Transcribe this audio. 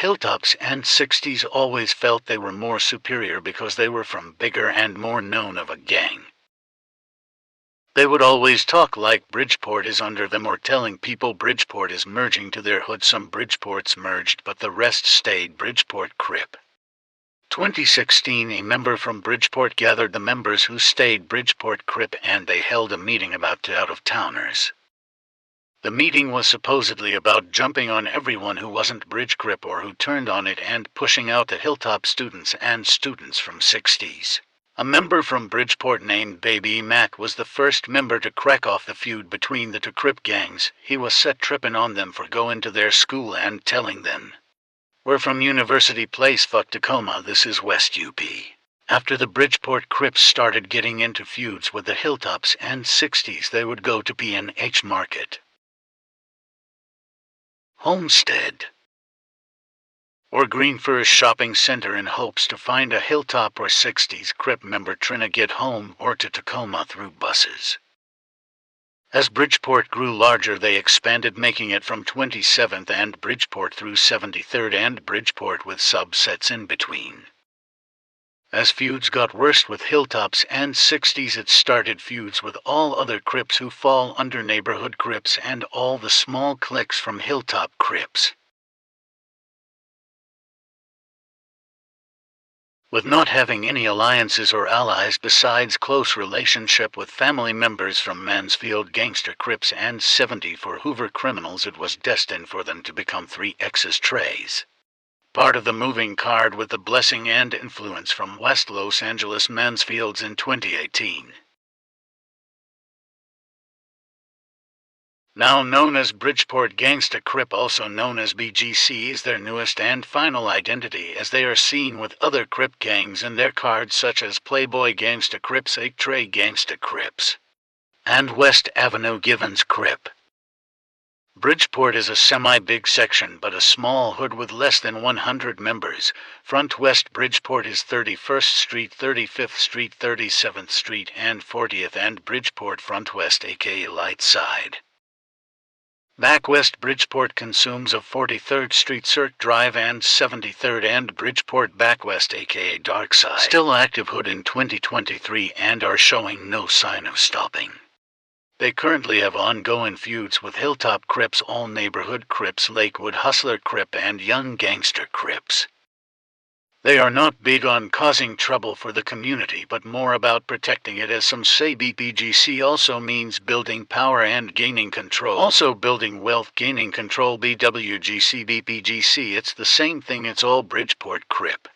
Hilltops and 60s always felt they were more superior because they were from bigger and more known of a gang. They would always talk like Bridgeport is under them or telling people Bridgeport is merging to their hood. Some Bridgeports merged but the rest stayed Bridgeport Crip. 2016, a member from Bridgeport gathered the members who stayed Bridgeport Crip and they held a meeting about out-of-towners. The meeting was supposedly about jumping on everyone who wasn't Bridge Crip or who turned on it and pushing out the Hilltop students and students from 60s. A member from Bridgeport named Baby Mac was the first member to crack off the feud between the two Crip gangs. He was set tripping on them for going to their school and telling them, "We're from University Place, fuck Tacoma, this is West UP." After the Bridgeport Crips started getting into feuds with the Hilltops and 60s, they would go to P&H Market, Homestead, or Greenfurs Shopping Center in hopes to find a Hilltop or 60s Crip member trying to get home or to Tacoma through buses. As Bridgeport grew larger, they expanded, making it from 27th and Bridgeport through 73rd and Bridgeport with subsets in between. As feuds got worse with Hilltops and 60s, it started feuds with all other Crips who fall under neighborhood Crips and all the small cliques from Hilltop Crips. With not having any alliances or allies besides close relationship with family members from Mansfield Gangster Crips and 74 Hoover criminals, it was destined for them to become 3X's Trays. Part of the moving card with the blessing and influence from West Los Angeles Mansfields in 2018. Now known as Bridgeport Gangsta Crip, also known as BGC, is their newest and final identity, as they are seen with other Crip gangs in their cards such as Playboy Gangsta Crips, 8 Tray Gangsta Crips, and West Avenue Givens Crip. Bridgeport is a semi-big section but a small hood with less than 100 members. Front West Bridgeport is 31st Street, 35th Street, 37th Street, and 40th, and Bridgeport Front West aka Light Side. Back West Bridgeport consumes of 43rd Street, Cirque Drive, and 73rd, and Bridgeport Back West aka Dark Side. Still active hood in 2023 and are showing no sign of stopping. They currently have ongoing feuds with Hilltop Crips, All Neighborhood Crips, Lakewood Hustler Crip, and Young Gangster Crips. They are not big on causing trouble for the community, but more about protecting it, as some say BPGC also means building power and gaining control. Also building wealth, gaining control. BWGC, BPGC, it's the same thing, it's all Bridgeport Crip.